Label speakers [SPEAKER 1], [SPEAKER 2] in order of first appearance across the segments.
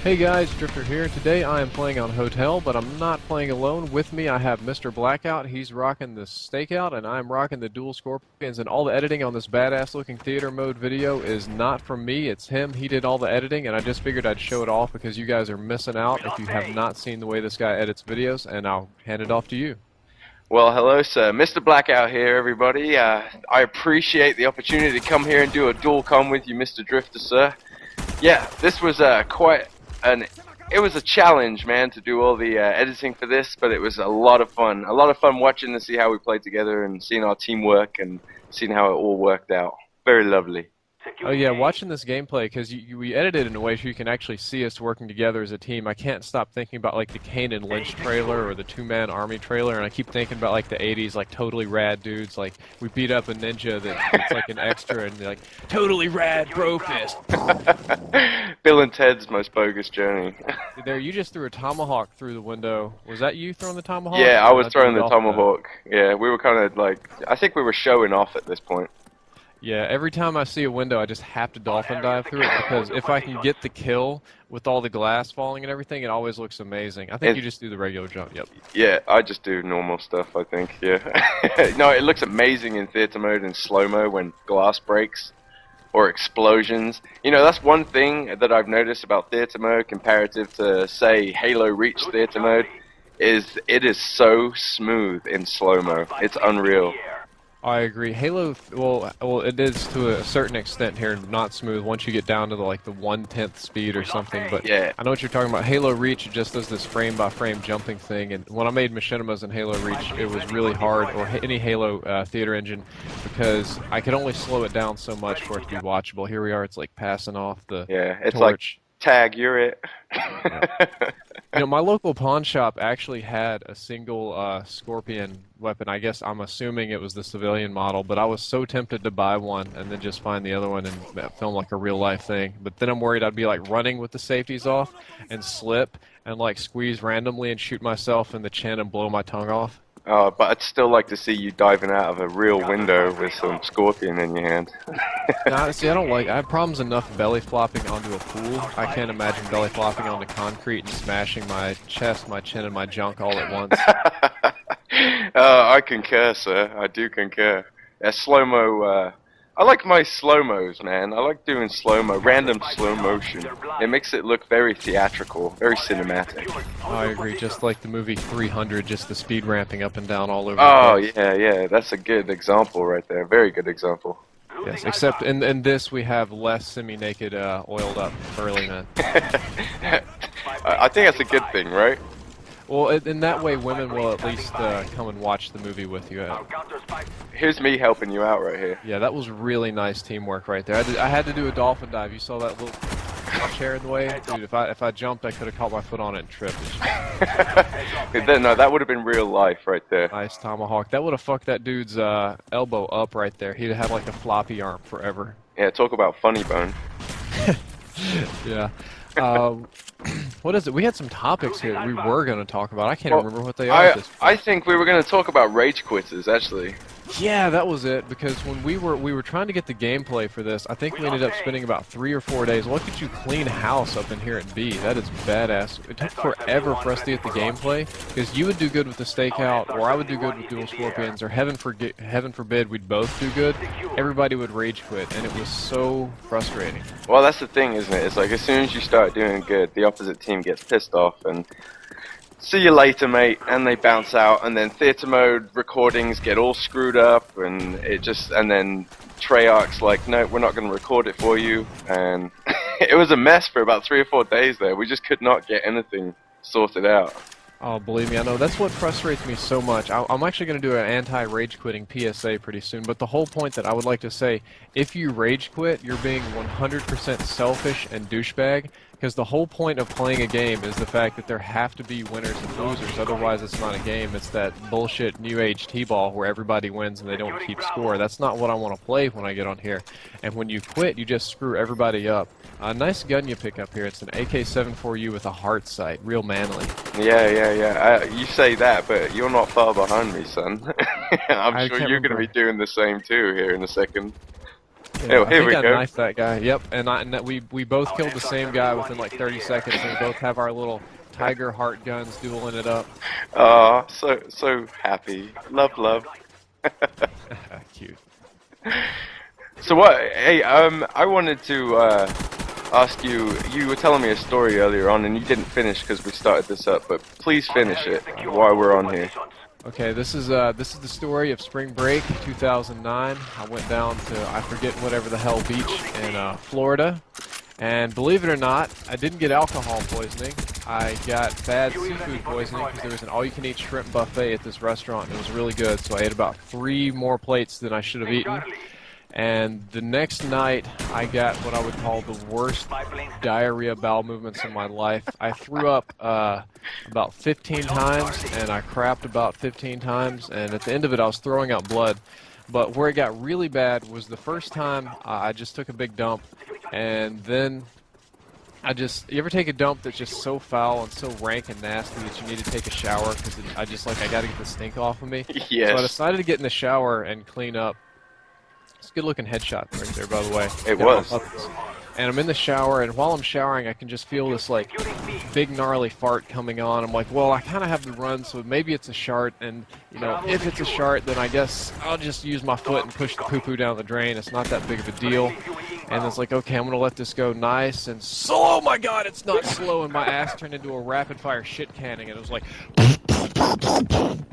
[SPEAKER 1] Hey guys, Drift0r here. Today I am playing on Hotel, but I'm not playing alone. With me I have MrBlack0ut. He's rocking the stakeout, and I'm rocking the dual scorpions. And all the editing on this badass looking theater mode video is not from me, it's him. He did all the editing, and I just figured I'd show it off because you guys are missing out if you have not seen the way this guy edits videos, and I'll hand it off to you.
[SPEAKER 2] Well, hello, sir. MrBlack0ut here, everybody. I appreciate the opportunity to come here and do a dual com with you, Mr. Drift0r, sir. Yeah, this was it was a challenge, man, to do all the editing for this, but it was a lot of fun. A lot of fun watching to see how we played together and seeing our teamwork and seeing how it all worked out. Very lovely.
[SPEAKER 1] Oh yeah, watching this gameplay, because we edited it in a way so you can actually see us working together as a team. I can't stop thinking about like the Kane and Lynch trailer or the Two-Man Army trailer, and I keep thinking about like the 80s, like totally rad dudes, like we beat up a ninja that's like an extra and like, totally rad bro fist.
[SPEAKER 2] Bill and Ted's most bogus journey.
[SPEAKER 1] There, you just threw a tomahawk through the window. Was that you throwing the tomahawk?
[SPEAKER 2] Yeah, I was throwing the tomahawk. Yeah, we were kind of like, I think we were showing off at this point.
[SPEAKER 1] Yeah, every time I see a window, I just have to dolphin dive through it, because if I can get the kill with all the glass falling and everything, it always looks amazing. I think you just do the regular jump, yep.
[SPEAKER 2] Yeah, I just do normal stuff, I think, yeah. No, it looks amazing in theater mode and slow-mo when glass breaks or explosions. You know, that's one thing that I've noticed about theater mode comparative to, say, Halo Reach theater mode, is it is so smooth in slow-mo. It's unreal.
[SPEAKER 1] I agree. Halo, well, it is to a certain extent here, not smooth once you get down to the 1/10th speed or something. But
[SPEAKER 2] yeah.
[SPEAKER 1] I know what you're talking about. Halo Reach just does this frame-by-frame jumping thing, and when I made machinimas in Halo Reach, it was really hard, or any Halo theater engine, because I could only slow it down so much for it to be watchable. Here we are; it's like passing off the
[SPEAKER 2] it's
[SPEAKER 1] torch.
[SPEAKER 2] Like tag, you're it.
[SPEAKER 1] Yeah. You know, my local pawn shop actually had a single Scorpion weapon. I guess I'm assuming it was the civilian model, but I was so tempted to buy one and then just find the other one and film like a real life thing. But then I'm worried I'd be like running with the safeties off and slip and like squeeze randomly and shoot myself in the chin and blow my tongue off.
[SPEAKER 2] But I'd still like to see you diving out of a real window with some Scorpion in your hand.
[SPEAKER 1] Nah, see, I have problems enough belly flopping onto a pool. I can't imagine belly flopping onto concrete and smashing my chest, my chin, and my junk all at once.
[SPEAKER 2] I concur, sir. I do concur. Slow-mo, I like my slow-mos, man. I like doing slow-mo, random slow motion. It makes it look very theatrical, very cinematic.
[SPEAKER 1] I agree, just like the movie 300, just the speed ramping up and down all over
[SPEAKER 2] the place. Yeah, that's a good example right there. Very good example.
[SPEAKER 1] Yes, except in this we have less semi-naked, oiled up burly men.
[SPEAKER 2] I think that's a good thing, right?
[SPEAKER 1] Well, in that way, women will at least come and watch the movie with you.
[SPEAKER 2] Here's me helping you out right here.
[SPEAKER 1] Yeah, that was really nice teamwork right there. I had to do a dolphin dive. You saw that little chair in the way? Dude, if I jumped, I could have caught my foot on it and tripped.
[SPEAKER 2] No, that would have been real life right there.
[SPEAKER 1] Nice tomahawk. That would have fucked that dude's elbow up right there. He'd have had like a floppy arm forever.
[SPEAKER 2] Yeah, talk about funny bone.
[SPEAKER 1] Yeah. What is it? We had some topics here that we were going to talk about. I can't remember what they are at this point.
[SPEAKER 2] I think we were going to talk about rage quitters, actually.
[SPEAKER 1] Yeah, that was it, because when we were trying to get the gameplay for this, I think we ended up spending about 3 or 4 days. Look at you clean house up in here at B. That is badass. It took forever for us to get the gameplay, because you would do good with the stakeout, or I would do good with dual scorpions, or heaven forbid we'd both do good. Everybody would rage quit, and it was so frustrating.
[SPEAKER 2] Well, that's the thing, isn't it? It's like as soon as you start doing good, the opposite team gets pissed off and see you later, mate, and they bounce out, and then theater mode recordings get all screwed up, and and then Treyarch's like, no, we're not going to record it for you, and it was a mess for about 3 or 4 days there. We just could not get anything sorted out.
[SPEAKER 1] Oh, believe me, I know. That's what frustrates me so much. I'm actually going to do an anti-rage quitting PSA pretty soon, but the whole point that I would like to say, if you rage quit, you're being 100% selfish and douchebag, because the whole point of playing a game is the fact that there have to be winners and losers, otherwise it's not a game. It's that bullshit new age T-ball where everybody wins and they don't keep score. That's not what I want to play when I get on here. And when you quit, you just screw everybody up. A nice gun you pick up here. It's an AK-74U with a heart sight. Real manly.
[SPEAKER 2] Yeah. You say that, but you're not far behind me, son. I'm sure you're going to be doing the same too here in a second.
[SPEAKER 1] Yeah, I
[SPEAKER 2] Here
[SPEAKER 1] think
[SPEAKER 2] we
[SPEAKER 1] I
[SPEAKER 2] go.
[SPEAKER 1] knifed that guy. Yep, and that we both killed the same guy within like 30 seconds, and we both have our little tiger heart guns dueling it up.
[SPEAKER 2] Oh, so happy. Love.
[SPEAKER 1] Cute.
[SPEAKER 2] So what? Hey, I wanted to ask you. You were telling me a story earlier on, and you didn't finish because we started this up. But please finish it while we're on here.
[SPEAKER 1] Okay, this is the story of spring break 2009. I went down to I forget whatever the hell beach in Florida, and believe it or not, I didn't get alcohol poisoning. I got bad seafood poisoning because there was an all-you-can-eat shrimp buffet at this restaurant, and it was really good. So I ate about 3 more plates than I should have eaten. And the next night, I got what I would call the worst diarrhea bowel movements in my life. I threw up about 15 times, and I crapped about 15 times, and at the end of it, I was throwing out blood. But where it got really bad was the first time I just took a big dump, and then you ever take a dump that's just so foul and so rank and nasty that you need to take a shower because I gotta get the stink off of me?
[SPEAKER 2] Yes.
[SPEAKER 1] So I decided to get in the shower and clean up. It's a good-looking headshot right there, by the way.
[SPEAKER 2] It was.
[SPEAKER 1] And I'm in the shower, and while I'm showering, I can just feel this, like, big gnarly fart coming on. I'm like, well, I kind of have to run, so maybe it's a shart, and, you know, if it's a shart, then I guess I'll just use my foot and push the poo-poo down the drain. It's not that big of a deal. And it's like, okay, I'm going to let this go nice and slow. Oh, my God, it's not slow, and my ass turned into a rapid-fire shit canning, and it was like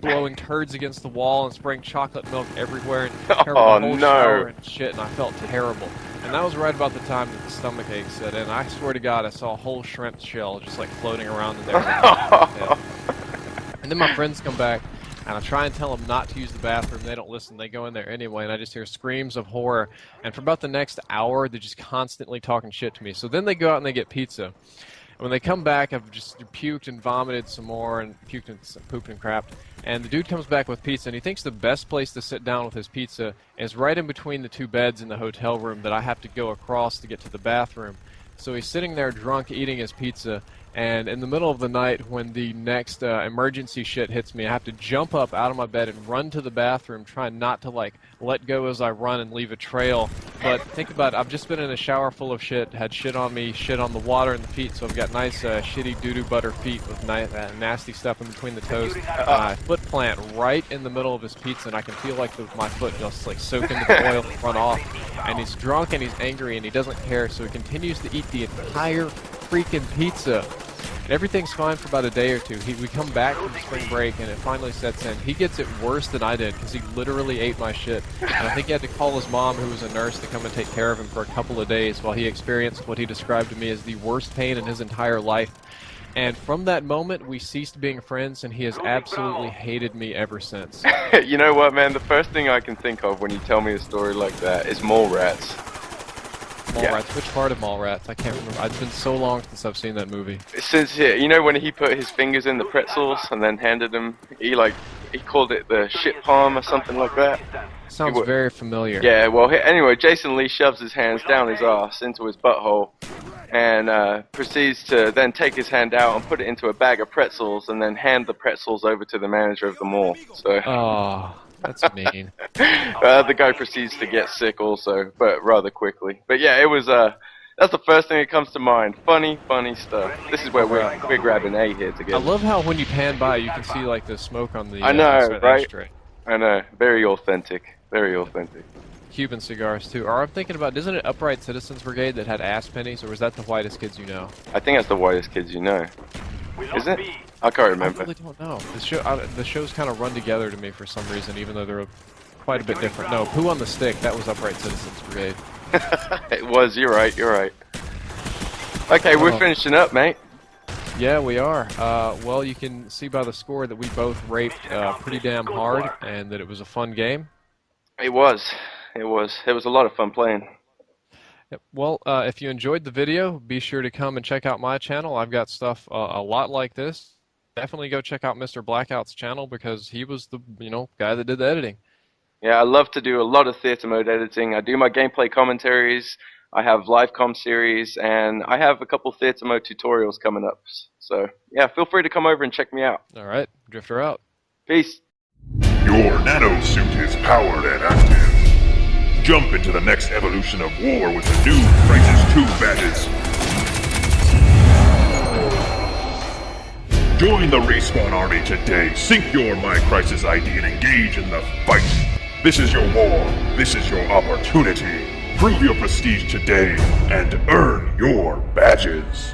[SPEAKER 1] blowing turds against the wall and spraying chocolate milk everywhere and covering the whole shower and shit, and I felt terrible. And that was right about the time that the stomach ache set in. I swear to God, I saw a whole shrimp shell just like floating around in there. And then my friends come back, and I try and tell them not to use the bathroom. They don't listen. They go in there anyway, and I just hear screams of horror. And for about the next hour, they're just constantly talking shit to me. So then they go out and they get pizza. And when they come back, I've just puked and vomited some more and puked and pooped and crapped. And the dude comes back with pizza, and he thinks the best place to sit down with his pizza is right in between the 2 beds in the hotel room that I have to go across to get to the bathroom. So he's sitting there drunk eating his pizza, and in the middle of the night when the next emergency shit hits me, I have to jump up out of my bed and run to the bathroom, trying not to like let go as I run and leave a trail. But think about it, I've just been in a shower full of shit, had shit on me, shit on the water and the feet, so I've got nice shitty doo-doo butter feet with nasty stuff in between the toes. I foot plant right in the middle of his pizza, and I can feel like my foot just like soak into the oil and run off. And he's drunk and he's angry and he doesn't care, so he continues to eat the entire freaking pizza. And everything's fine for about a day or two. We come back from spring break, and it finally sets in. He gets it worse than I did because he literally ate my shit. And I think he had to call his mom, who was a nurse, to come and take care of him for a couple of days while he experienced what he described to me as the worst pain in his entire life. And from that moment, we ceased being friends, and he has absolutely hated me ever since.
[SPEAKER 2] You know what, man? The first thing I can think of when you tell me a story like that is mole rats.
[SPEAKER 1] Mallrats? Which part of Mallrats? I can't remember. It's been so long since I've seen that movie.
[SPEAKER 2] Since you know when he put his fingers in the pretzels and then handed them, he called it the shit palm or something like that.
[SPEAKER 1] Sounds very familiar.
[SPEAKER 2] Yeah, well, anyway, Jason Lee shoves his hands down his ass into his butthole and proceeds to then take his hand out and put it into a bag of pretzels and then hand the pretzels over to the manager of the mall. So.
[SPEAKER 1] Oh, that's mean.
[SPEAKER 2] The guy proceeds to get sick also, but rather quickly. But yeah, it was that's the first thing that comes to mind. Funny stuff. This is where we're grabbing A here together.
[SPEAKER 1] I love how when you pan by, you can see like the smoke on the.
[SPEAKER 2] I know, right?
[SPEAKER 1] Ashtray.
[SPEAKER 2] I know. Very authentic. Very authentic.
[SPEAKER 1] Cuban cigars too. Or I'm thinking about, isn't it Upright Citizens Brigade that had ass pennies, or was that the Whitest Kids You Know?
[SPEAKER 2] I think that's the Whitest Kids You Know. Is it? I can't remember.
[SPEAKER 1] I really don't know. The shows kind of run together to me for some reason, even though they're quite a bit different. No, Pooh on the Stick, that was Upright Citizens Brigade.
[SPEAKER 2] It was, you're right. Okay, we're finishing up, mate.
[SPEAKER 1] Yeah, we are. Well, you can see by the score that we both raped pretty damn hard, and that it was a fun game.
[SPEAKER 2] It was a lot of fun playing.
[SPEAKER 1] Yep. Well, if you enjoyed the video, be sure to come and check out my channel. I've got stuff a lot like this. Definitely go check out MrBlack0ut's channel because he was the guy that did the editing.
[SPEAKER 2] Yeah, I love to do a lot of theater mode editing. I do my gameplay commentaries. I have live com series, and I have a couple theater mode tutorials coming up. So yeah, feel free to come over and check me out.
[SPEAKER 1] All right, Drift0r out.
[SPEAKER 2] Peace.
[SPEAKER 3] Your nano suit is powered and active. jump into the next evolution of war with the new Crisis 2 badges. Join the Respawn Army today. Sync your My Crisis ID and engage in the fight. This is your war. This is your opportunity. Prove your prestige today and earn your badges.